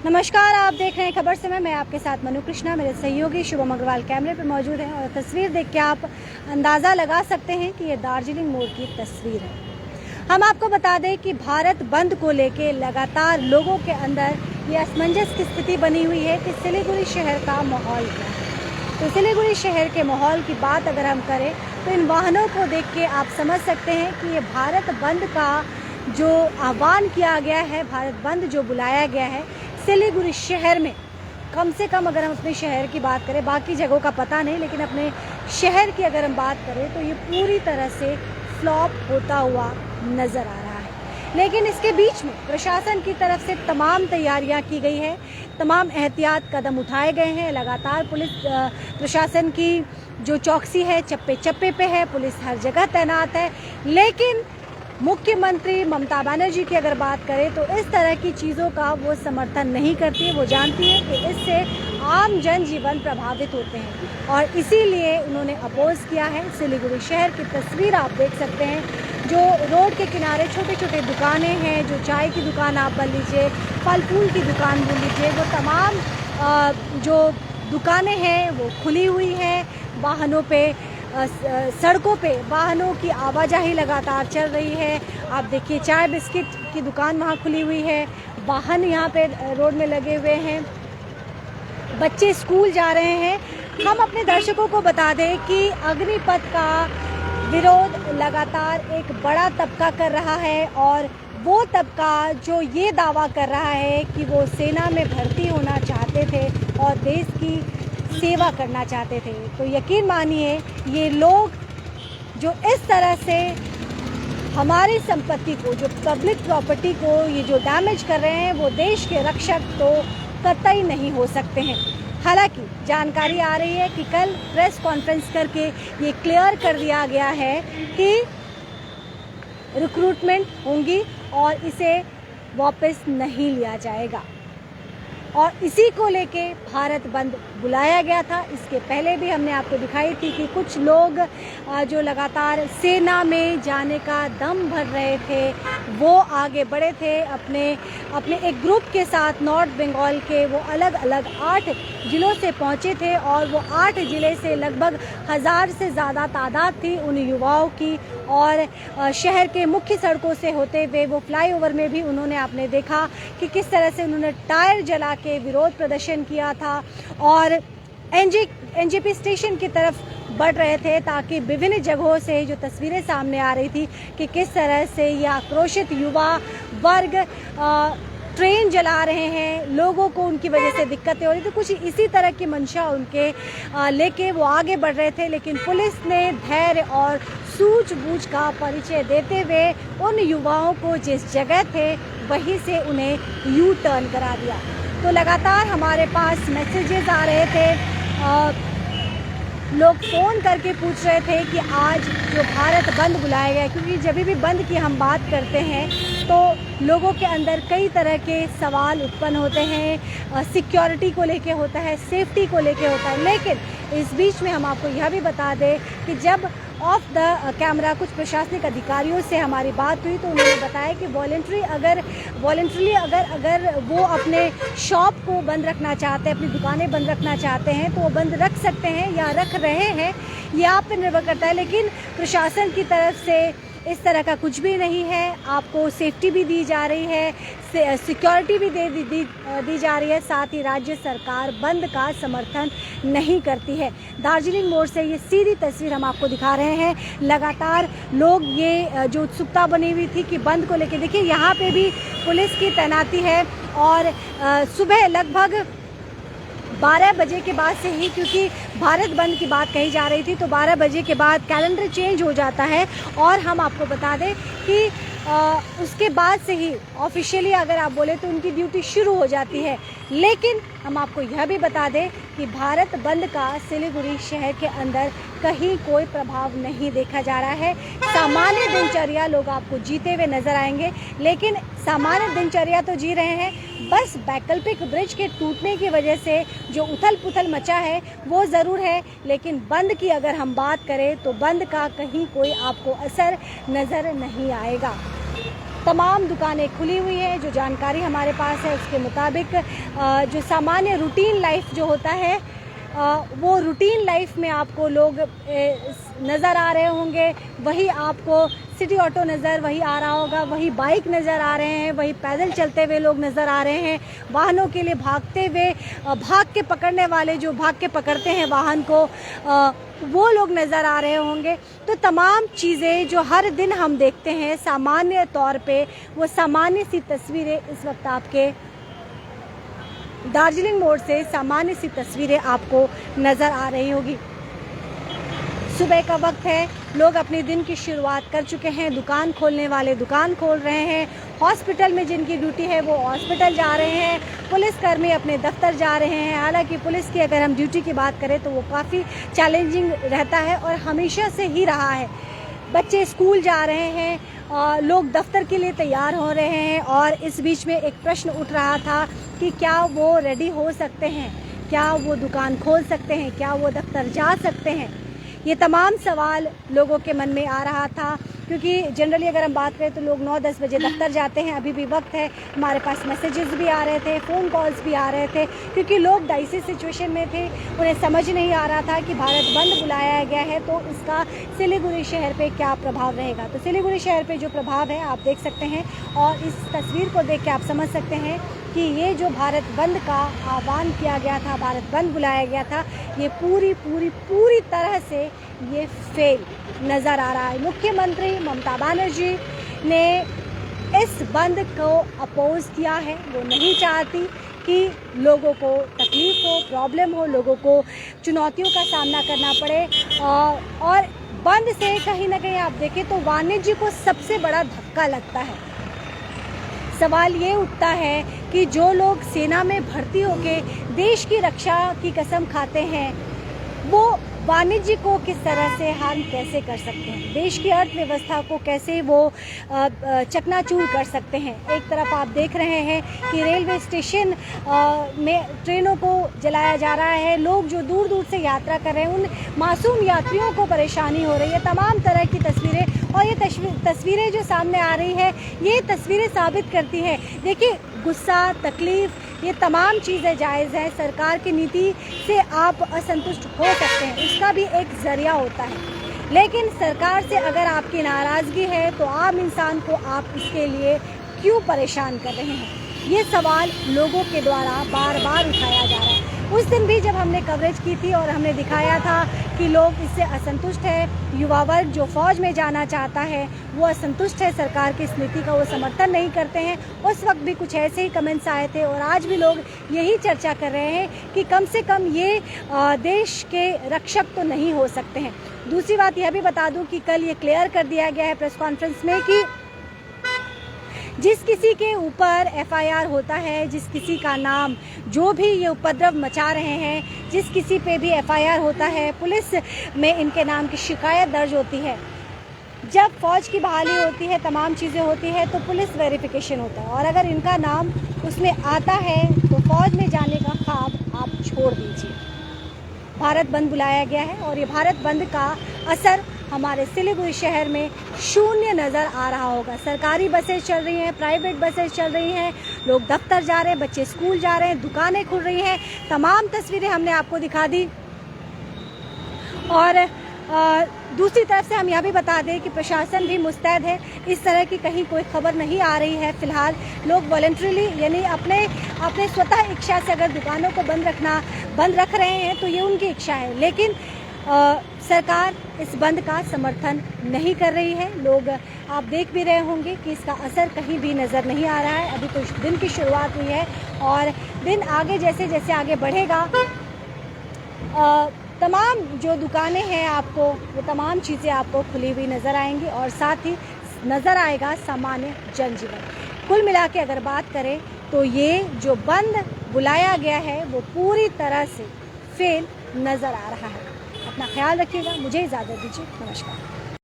नमस्कार, आप देख रहे हैं खबर समय। मैं आपके साथ मनु कृष्णा, मेरे सहयोगी शुभम अग्रवाल कैमरे पर मौजूद हैं और तस्वीर देख के आप अंदाज़ा लगा सकते हैं कि ये दार्जिलिंग मोड़ की तस्वीर है। हम आपको बता दें कि भारत बंद को लेके लगातार लोगों के अंदर ये असमंजस की स्थिति बनी हुई है कि सिलीगुड़ी शहर का माहौल क्या है। तो सिलीगुड़ी शहर के माहौल की बात अगर हम करें तो इन वाहनों को देख के आप समझ सकते हैं कि ये भारत बंद का जो आह्वान किया गया है, भारत बंद जो बुलाया गया है, सिलीगुड़ी शहर में कम से कम अगर हम अपने शहर की बात करें, बाकी जगहों का पता नहीं, लेकिन अपने शहर की अगर हम बात करें तो ये पूरी तरह से फ्लॉप होता हुआ नज़र आ रहा है। लेकिन इसके बीच में प्रशासन की तरफ से तमाम तैयारियां की गई है, तमाम एहतियात कदम उठाए गए हैं। लगातार पुलिस प्रशासन की जो चौकसी है चप्पे चप्पे पे है, पुलिस हर जगह तैनात है। लेकिन मुख्यमंत्री ममता बनर्जी की अगर बात करें तो इस तरह की चीज़ों का वो समर्थन नहीं करती है। वो जानती है कि इससे आम जनजीवन प्रभावित होते हैं और इसीलिए उन्होंने अपोज किया है। सिलीगुड़ी शहर की तस्वीर आप देख सकते हैं, जो रोड के किनारे छोटे छोटे दुकानें हैं, जो चाय की दुकान आप बोल लीजिए, फल फूल की दुकान बोल लीजिए, वो तमाम जो दुकानें हैं वो खुली हुई हैं। वाहनों पे सड़कों पे वाहनों की आवाजाही लगातार चल रही है। आप देखिए, चाय बिस्किट की दुकान वहाँ खुली हुई है, वाहन यहाँ पे रोड में लगे हुए हैं, बच्चे स्कूल जा रहे हैं। हम अपने दर्शकों को बता दें कि अग्निपथ का विरोध लगातार एक बड़ा तबका कर रहा है और वो तबका जो ये दावा कर रहा है कि वो सेना में भर्ती होना चाहते थे और देश की सेवा करना चाहते थे। तो यकीन मानिए, ये लोग जो इस तरह से हमारी संपत्ति को, जो पब्लिक प्रॉपर्टी को ये जो डैमेज कर रहे हैं, वो देश के रक्षक तो कतई नहीं हो सकते हैं। हालांकि जानकारी आ रही है कि कल प्रेस कॉन्फ्रेंस करके ये क्लियर कर दिया गया है कि रिक्रूटमेंट होंगी और इसे वापस नहीं लिया जाएगा और इसी को लेके भारत बंद बुलाया गया था। इसके पहले भी हमने आपको दिखाई थी कि कुछ लोग जो लगातार सेना में जाने का दम भर रहे थे, वो आगे बढ़े थे अपने एक ग्रुप के साथ। नॉर्थ बंगाल के वो अलग अलग 8 जिलों से पहुंचे थे और वो 8 जिले से लगभग 1000 से ज़्यादा तादाद थी उन युवाओं की। और शहर के मुख्य सड़कों से होते हुए वो फ्लाईओवर में भी उन्होंने, आपने देखा कि किस तरह से उन्होंने टायर जला के विरोध प्रदर्शन किया था और एनजेपी स्टेशन की तरफ बढ़ रहे थे, ताकि विभिन्न जगहों से जो तस्वीरें सामने आ रही थी कि किस तरह से यह आक्रोशित युवा वर्ग ट्रेन जला रहे हैं, लोगों को उनकी वजह से दिक्कतें हो रही थी। कुछ इसी तरह की मंशा उनके लेके वो आगे बढ़ रहे थे। लेकिन पुलिस ने धैर्य और सूझबूझ का परिचय देते हुए उन युवाओं को जिस जगह थे वहीं से उन्हें यू टर्न करा दिया। तो लगातार हमारे पास मैसेजेस आ रहे थे, लोग फ़ोन करके पूछ रहे थे कि आज जो भारत बंद बुलाया गया, क्योंकि जब भी बंद की हम बात करते हैं तो लोगों के अंदर कई तरह के सवाल उत्पन्न होते हैं। सिक्योरिटी को लेके होता है, सेफ्टी को लेके होता है। लेकिन इस बीच में हम आपको यह भी बता दें कि जब ऑफ द कैमरा कुछ प्रशासनिक अधिकारियों से हमारी बात हुई तो उन्होंने बताया कि वॉलंटरीली अगर वो अपने शॉप को बंद रखना चाहते हैं, अपनी दुकानें बंद रखना चाहते हैं तो वो बंद रख सकते हैं या रख रहे हैं, ये आप पर निर्भर करता है। लेकिन प्रशासन की तरफ से इस तरह का कुछ भी नहीं है। आपको सेफ्टी भी दी जा रही है, सिक्योरिटी भी दी जा रही है। साथ ही राज्य सरकार बंद का समर्थन नहीं करती है। दार्जिलिंग मोड़ से ये सीधी तस्वीर हम आपको दिखा रहे हैं। लगातार लोग ये जो उत्सुकता बनी हुई थी कि बंद को लेकर, देखिए यहाँ पे भी पुलिस की तैनाती है और सुबह लगभग 12 बजे के बाद से ही, क्योंकि भारत बंद की बात कही जा रही थी, तो 12 बजे के बाद कैलेंडर चेंज हो जाता है और हम आपको बता दें कि उसके बाद से ही ऑफिशियली अगर आप बोले तो उनकी ड्यूटी शुरू हो जाती है। लेकिन हम आपको यह भी बता दें कि भारत बंद का सिलीगुड़ी शहर के अंदर कहीं कोई प्रभाव नहीं देखा जा रहा है। सामान्य दिनचर्या लोग आपको जीते हुए नजर आएंगे, लेकिन सामान्य दिनचर्या तो जी रहे हैं, बस वैकल्पिक ब्रिज के टूटने की वजह से जो उथल पुथल मचा है वो ज़रूर है। लेकिन बंद की अगर हम बात करें तो बंद का कहीं कोई आपको असर नज़र नहीं आएगा। तमाम दुकानें खुली हुई हैं। जो जानकारी हमारे पास है उसके मुताबिक जो सामान्य रूटीन लाइफ जो होता है वो रूटीन लाइफ में आपको लोग नज़र आ रहे होंगे। वही आपको सिटी ऑटो वही आ रहा होगा, वही बाइक नज़र आ रहे हैं, वही पैदल चलते हुए लोग नज़र आ रहे हैं। वाहनों के लिए भागते हुए भाग के पकड़ने वाले जो भाग के पकड़ते हैं वाहन को वो लोग नज़र आ रहे होंगे। तो तमाम चीज़ें जो हर दिन हम देखते हैं सामान्य तौर पे वो सामान्य सी तस्वीरें इस वक्त आपके दार्जिलिंग मोड़ से सामान्य सी तस्वीरें आपको नज़र आ रही होगी। सुबह का वक्त है, लोग अपने दिन की शुरुआत कर चुके हैं। दुकान खोलने वाले दुकान खोल रहे हैं, हॉस्पिटल में जिनकी ड्यूटी है वो हॉस्पिटल जा रहे हैं, पुलिसकर्मी अपने दफ्तर जा रहे हैं। हालांकि पुलिस की अगर हम ड्यूटी की बात करें तो वो काफ़ी चैलेंजिंग रहता है और हमेशा से ही रहा है। बच्चे स्कूल जा रहे हैं, लोग दफ्तर के लिए तैयार हो रहे हैं और इस बीच में एक प्रश्न उठ रहा था कि क्या वो रेडी हो सकते हैं, क्या वो दुकान खोल सकते हैं, क्या वो दफ्तर जा सकते हैं। ये तमाम सवाल लोगों के मन में आ रहा था क्योंकि जनरली अगर हम बात करें तो लोग 9-10 बजे दफ्तर जाते हैं। अभी भी वक्त है, हमारे पास मैसेजेस भी आ रहे थे, फ़ोन कॉल्स भी आ रहे थे क्योंकि लोग डाइसी सिचुएशन में थे। उन्हें समझ नहीं आ रहा था कि भारत बंद बुलाया गया है तो इसका सिलीगुड़ी शहर पे क्या प्रभाव रहेगा। तो सिलीगुड़ी शहर पे जो प्रभाव है आप देख सकते हैं और इस तस्वीर को देख के आप समझ सकते हैं कि ये जो भारत बंद का आह्वान किया गया था, भारत बंद बुलाया गया था, ये पूरी तरह से ये फेल नज़र आ रहा है। मुख्यमंत्री ममता बनर्जी ने इस बंद को अपोज किया है। वो नहीं चाहती कि लोगों को तकलीफ हो, प्रॉब्लम हो, लोगों को चुनौतियों का सामना करना पड़े और बंद से कहीं ना कहीं आप देखें तो वाणिज्य को सबसे बड़ा धक्का लगता है। सवाल ये उठता है कि जो लोग सेना में भर्ती होके देश की रक्षा की कसम खाते हैं वो वाणिज्य को किस तरह से हार्म कैसे कर सकते हैं, देश की अर्थव्यवस्था को कैसे वो चकनाचूर कर सकते हैं। एक तरफ आप देख रहे हैं कि रेलवे स्टेशन में ट्रेनों को जलाया जा रहा है, लोग जो दूर दूर से यात्रा कर रहे हैं उन मासूम यात्रियों को परेशानी हो रही है। तमाम तरह की तस्वीरें और ये तस्वीरें जो सामने आ रही है ये तस्वीरें साबित करती हैं। देखिए गुस्सा, तकलीफ़, ये तमाम चीज़ें जायज़ हैं। सरकार की नीति से आप असंतुष्ट हो सकते हैं, इसका भी एक ज़रिया होता है, लेकिन सरकार से अगर आपकी नाराज़गी है तो आम इंसान को आप इसके लिए क्यों परेशान कर रहे हैं, ये सवाल लोगों के द्वारा बार बार उठाया जा रहा है। उस दिन भी जब हमने कवरेज की थी और हमने दिखाया था कि लोग इससे असंतुष्ट है, युवा वर्ग जो फ़ौज में जाना चाहता है वो असंतुष्ट है, सरकार की इस नीति का वो समर्थन नहीं करते हैं। उस वक्त भी कुछ ऐसे ही कमेंट्स आए थे और आज भी लोग यही चर्चा कर रहे हैं कि कम से कम ये देश के रक्षक तो नहीं हो सकते हैं। दूसरी बात यह भी बता दूं कि कल ये क्लियर कर दिया गया है प्रेस कॉन्फ्रेंस में कि जिस किसी के ऊपर एफआईआर होता है, जिस किसी का नाम जो भी ये उपद्रव मचा रहे हैं, जिस किसी पे भी एफआईआर होता है, पुलिस में इनके नाम की शिकायत दर्ज होती है, जब फौज की बहाली होती है, तमाम चीज़ें होती है तो पुलिस वेरिफिकेशन होता है और अगर इनका नाम उसमें आता है तो फौज में जाने का ख्वाब आप छोड़ दीजिए। भारत बंद बुलाया गया है और ये भारत बंद का असर हमारे सिलीगुड़ी शहर में शून्य नज़र आ रहा होगा। सरकारी बसें चल रही हैं, प्राइवेट बसें चल रही हैं, लोग दफ्तर जा रहे हैं, बच्चे स्कूल जा रहे हैं, दुकानें खुल रही हैं। तमाम तस्वीरें हमने आपको दिखा दी और दूसरी तरफ से हम यह भी बता दें कि प्रशासन भी मुस्तैद है। इस तरह की कहीं कोई खबर नहीं आ रही है फ़िलहाल। लोग वॉलंटरीली यानी अपने स्वतः इच्छा से अगर दुकानों को बंद रख रहे हैं तो ये उनकी इच्छा है, लेकिन सरकार इस बंद का समर्थन नहीं कर रही है। लोग आप देख भी रहे होंगे कि इसका असर कहीं भी नज़र नहीं आ रहा है। अभी तो दिन की शुरुआत हुई है और दिन आगे जैसे जैसे आगे बढ़ेगा तमाम जो दुकानें हैं आपको वो तमाम चीज़ें आपको खुली हुई नज़र आएंगी और साथ ही नज़र आएगा सामान्य जनजीवन। कुल मिला के अगर बात करें तो ये जो बंद बुलाया गया है वो पूरी तरह से फेल नज़र आ रहा है। अपना ख्याल रखिएगा, मुझे इजाज़त दीजिए, नमस्कार।